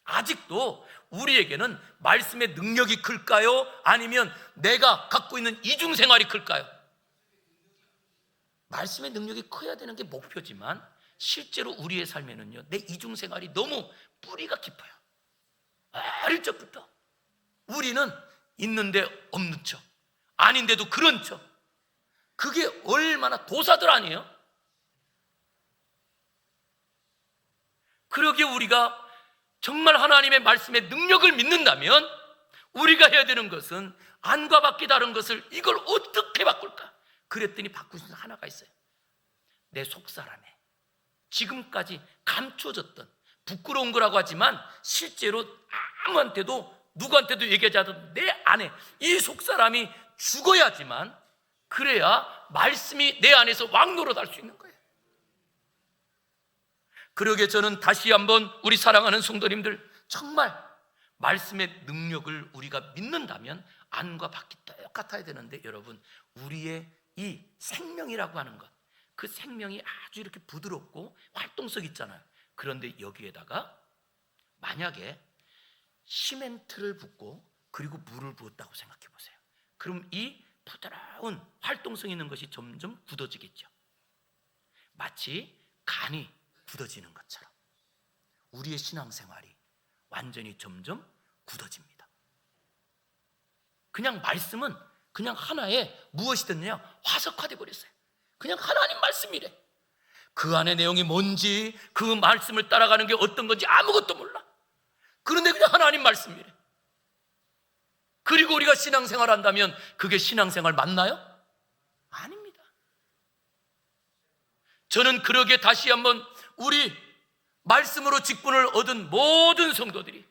A: 아직도 우리에게는 말씀의 능력이 클까요? 아니면 내가 갖고 있는 이중생활이 클까요? 말씀의 능력이 커야 되는 게 목표지만 실제로 우리의 삶에는요, 내 이중생활이 너무 뿌리가 깊어요. 어릴 적부터 우리는 있는데 없는 척, 아닌데도 그런 척. 그게 얼마나 도사들 아니에요? 그러기에 우리가 정말 하나님의 말씀의 능력을 믿는다면 우리가 해야 되는 것은 안과 밖이 다른 것을, 이걸 어떻게 바꿀까? 그랬더니 바꿀 수 있는 하나가 있어요. 내 속사람에 지금까지 감추어졌던, 부끄러운 거라고 하지만 실제로 아무한테도 누구한테도 얘기하지 않던 내 안에 이 속사람이 죽어야지만, 그래야 말씀이 내 안에서 왕노릇할 수 있는 거예요. 그러기에 저는 다시 한번 우리 사랑하는 성도님들, 정말 말씀의 능력을 우리가 믿는다면 안과 밖이 똑같아야 되는데, 여러분, 우리의 이 생명이라고 하는 것, 그 생명이 아주 이렇게 부드럽고 활동성 있잖아요. 그런데 여기에다가 만약에 시멘트를 붓고 그리고 물을 부었다고 생각해 보세요. 그럼 이 부드러운 활동성 있는 것이 점점 굳어지겠죠. 마치 간이 굳어지는 것처럼 우리의 신앙생활이 완전히 점점 굳어집니다. 그냥 말씀은 그냥 하나의 무엇이 됐느냐, 화석화돼 버렸어요. 그냥 하나님 말씀이래. 그 안에 내용이 뭔지, 그 말씀을 따라가는 게 어떤 건지 아무것도 몰라. 그런데 그냥 하나님 말씀이래. 그리고 우리가 신앙생활 한다면 그게 신앙생활 맞나요? 아닙니다. 저는 그러기에 다시 한번 우리 말씀으로 직분을 얻은 모든 성도들이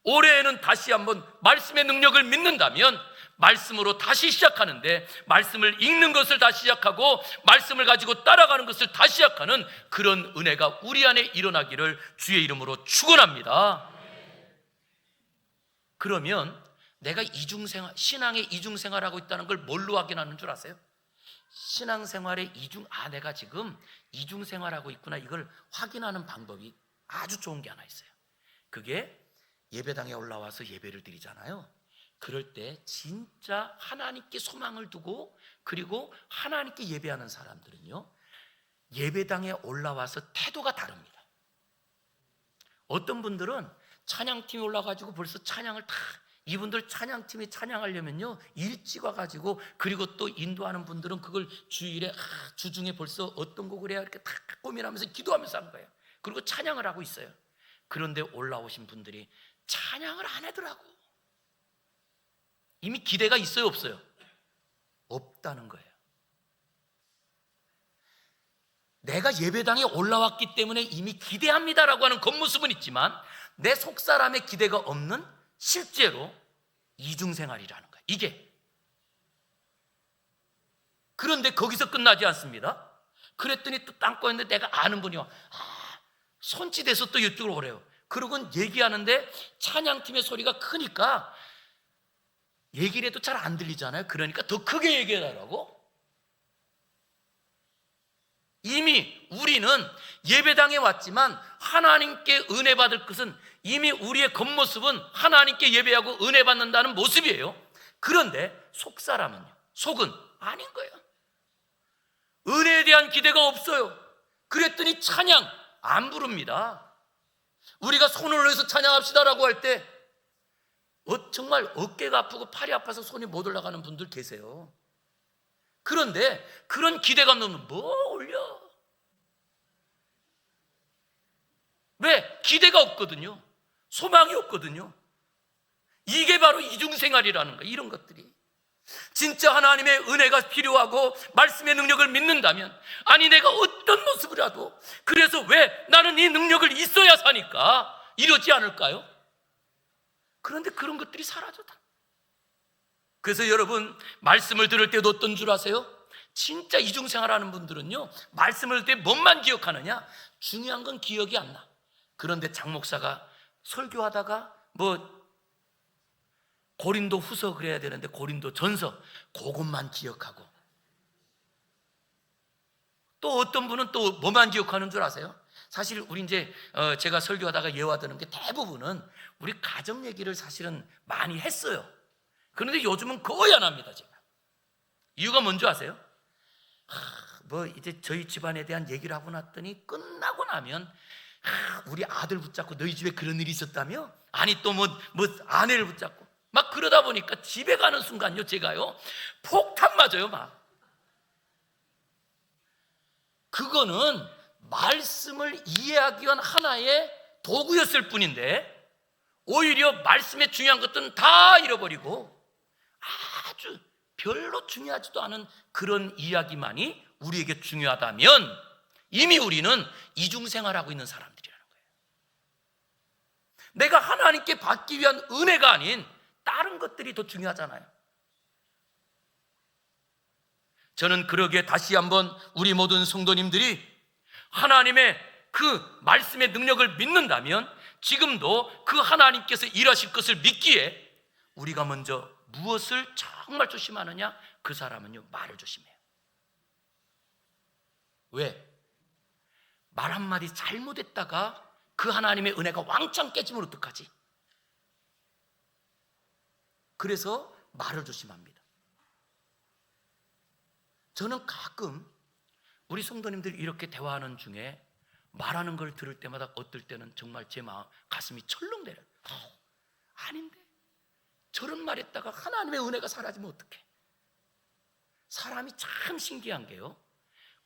A: 올해에는 다시 한번 말씀의 능력을 믿는다면 말씀으로 다시 시작하는데, 말씀을 읽는 것을 다시 시작하고 말씀을 가지고 따라가는 것을 다시 시작하는 그런 은혜가 우리 안에 일어나기를 주의 이름으로 축원합니다. 그러면 내가 이중생활, 신앙의 이중생활하고 있다는 걸 뭘로 확인하는 줄 아세요? 신앙생활의 내가 지금 이중생활하고 있구나, 이걸 확인하는 방법이 아주 좋은 게 하나 있어요. 그게 예배당에 올라와서 예배를 드리잖아요. 그럴 때 진짜 하나님께 소망을 두고 그리고 하나님께 예배하는 사람들은요, 예배당에 올라와서 태도가 다릅니다. 어떤 분들은 찬양팀이 올라가지고 벌써 찬양을 이분들 찬양팀이 찬양하려면요 일찍 와가지고, 그리고 또 인도하는 분들은 그걸 주일에 주중에 벌써 어떤 곡을 해야 이렇게 다 고민하면서 기도하면서 한 거예요. 그리고 찬양을 하고 있어요. 그런데 올라오신 분들이 찬양을 안 하더라고. 이미 기대가 있어요, 없어요? 없다는 거예요. 내가 예배당에 올라왔기 때문에 이미 기대합니다라고 하는 겉모습은 있지만 내 속사람의 기대가 없는 실제로 이중생활이라는 거예요. 이게. 그런데 거기서 끝나지 않습니다. 그랬더니 또 땅 있는데 내가 아는 분이 와. 손짓해서 또 이쪽으로 오래요. 그러고는 얘기하는데 찬양팀의 소리가 크니까 얘기를 해도 잘 안 들리잖아요. 그러니까 더 크게 얘기해달라고. 이미 우리는 예배당에 왔지만 하나님께 은혜 받을 것은 이미 우리의 겉모습은 하나님께 예배하고 은혜 받는다는 모습이에요. 그런데 속사람은요, 속은 아닌 거예요. 은혜에 대한 기대가 없어요. 그랬더니 찬양 안 부릅니다. 우리가 손을 올려서 찬양합시다라고 할 때 정말 어깨가 아프고 팔이 아파서 손이 못 올라가는 분들 계세요. 그런데 그런 기대감 없는 뭐 올려? 왜? 기대가 없거든요. 소망이 없거든요. 이게 바로 이중생활이라는 거예요. 이런 것들이. 진짜 하나님의 은혜가 필요하고 말씀의 능력을 믿는다면, 아니 내가 어떤 모습이라도 그래서 왜 나는 이 능력을 있어야 사니까 이러지 않을까요? 그런데 그런 것들이 사라졌다. 그래서 여러분 말씀을 들을 때도 어떤 줄 아세요? 진짜 이중생활하는 분들은요, 말씀을 들을 때 뭔만 기억하느냐? 중요한 건 기억이 안 나. 그런데 장 목사가 설교하다가 고린도 후서 그래야 되는데 고린도 전서 그것만 기억하고, 또 어떤 분은 또 뭐만 기억하는 줄 아세요? 사실 우리 이제 제가 설교하다가 예화드는 게 대부분은 우리 가정 얘기를 사실은 많이 했어요. 그런데 요즘은 거의 안 합니다. 제가 이유가 뭔지 아세요? 이제 저희 집안에 대한 얘기를 하고 났더니 끝나고 나면 우리 아들 붙잡고 너희 집에 그런 일이 있었다며? 아니 또 아내를 붙잡고 막 그러다 보니까 집에 가는 순간요, 제가요 폭탄 맞아요. 막 그거는 말씀을 이해하기 위한 하나의 도구였을 뿐인데 오히려 말씀의 중요한 것들은 다 잃어버리고 아주 별로 중요하지도 않은 그런 이야기만이 우리에게 중요하다면 이미 우리는 이중생활하고 있는 사람들이라는 거예요. 내가 하나님께 받기 위한 은혜가 아닌 다른 것들이 더 중요하잖아요. 저는 그러기에 다시 한번 우리 모든 성도님들이 하나님의 그 말씀의 능력을 믿는다면 지금도 그 하나님께서 일하실 것을 믿기에 우리가 먼저 무엇을 정말 조심하느냐? 그 사람은요, 말을 조심해요. 왜? 말 한마디 잘못했다가 그 하나님의 은혜가 왕창 깨지면 어떡하지? 그래서 말을 조심합니다. 저는 가끔 우리 성도님들이 이렇게 대화하는 중에 말하는 걸 들을 때마다 어떨 때는 정말 제 가슴이 철렁대려요. 아닌데 저런 말 했다가 하나님의 은혜가 사라지면 어떡해? 사람이 참 신기한 게요,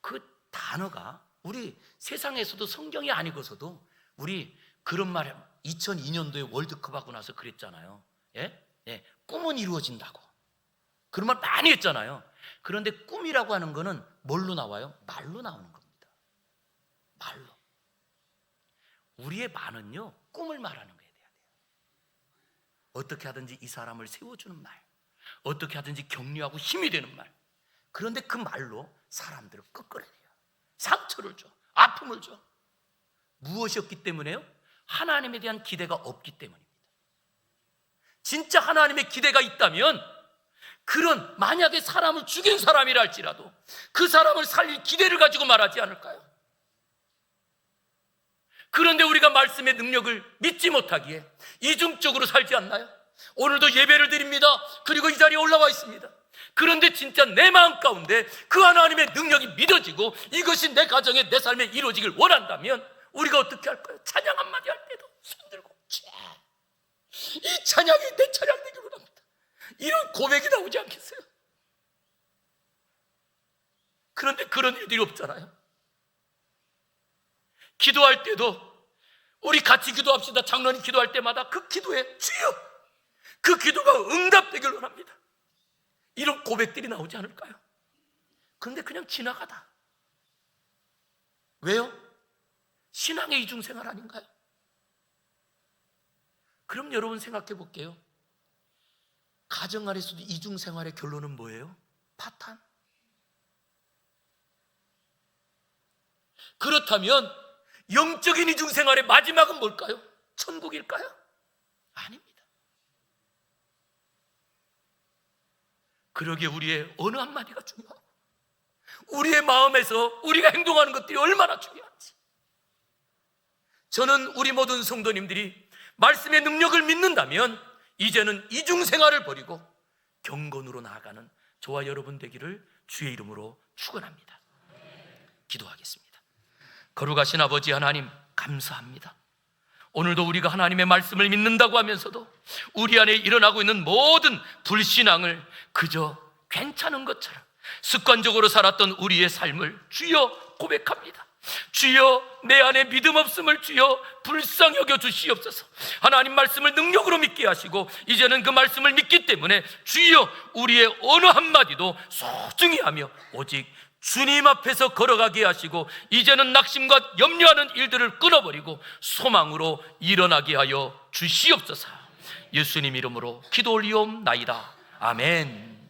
A: 그 단어가 우리 세상에서도 성경이 아니고서도 우리 그런 말 2002년도에 월드컵 하고 나서 그랬잖아요. 꿈은 이루어진다고 그런 말 많이 했잖아요. 그런데 꿈이라고 하는 거는 뭘로 나와요? 말로 나오는 겁니다. 말로. 우리의 말은요, 꿈을 말하는 거예요. 어떻게 하든지 이 사람을 세워주는 말, 어떻게 하든지 격려하고 힘이 되는 말. 그런데 그 말로 사람들을 끄끄러내요. 상처를 줘, 아픔을 줘. 무엇이었기 때문에요? 하나님에 대한 기대가 없기 때문입니다. 진짜 하나님의 기대가 있다면 그런 만약에 사람을 죽인 사람이라 할지라도 그 사람을 살릴 기대를 가지고 말하지 않을까요? 그런데 우리가 말씀의 능력을 믿지 못하기에 이중적으로 살지 않나요? 오늘도 예배를 드립니다. 그리고 이 자리에 올라와 있습니다. 그런데 진짜 내 마음 가운데 그 하나님의 능력이 믿어지고 이것이 내 가정에 내 삶에 이루어지길 원한다면 우리가 어떻게 할까요? 찬양 한마디 할 때도 손들고 이 찬양이 내 찬양 되길 원합니다. 이런 고백이 나오지 않겠어요? 그런데 그런 일들이 없잖아요. 기도할 때도 우리 같이 기도합시다. 장로님 기도할 때마다 그 기도에 주여, 그 기도가 응답되길 원합니다. 이런 고백들이 나오지 않을까요? 그런데 그냥 지나가다 왜요? 신앙의 이중생활 아닌가요? 그럼 여러분 생각해 볼게요. 가정 안에서도 이중생활의 결론은 뭐예요? 파탄. 그렇다면 영적인 이중생활의 마지막은 뭘까요? 천국일까요? 아닙니다. 그러기에 우리의 어느 한마디가 중요하고 우리의 마음에서 우리가 행동하는 것들이 얼마나 중요한지, 저는 우리 모든 성도님들이 말씀의 능력을 믿는다면 이제는 이중생활을 버리고 경건으로 나아가는 저와 여러분 되기를 주의 이름으로 축원합니다. 기도하겠습니다. 거룩하신 아버지 하나님, 감사합니다. 오늘도 우리가 하나님의 말씀을 믿는다고 하면서도 우리 안에 일어나고 있는 모든 불신앙을 그저 괜찮은 것처럼 습관적으로 살았던 우리의 삶을 주여 고백합니다. 주여, 내 안에 믿음 없음을 주여 불쌍히 여겨 주시옵소서. 하나님 말씀을 능력으로 믿게 하시고 이제는 그 말씀을 믿기 때문에 주여 우리의 어느 한마디도 소중히 하며 오직 주님 앞에서 걸어가게 하시고 이제는 낙심과 염려하는 일들을 끊어버리고 소망으로 일어나게 하여 주시옵소서. 예수님 이름으로 기도 올리옵나이다. 아멘.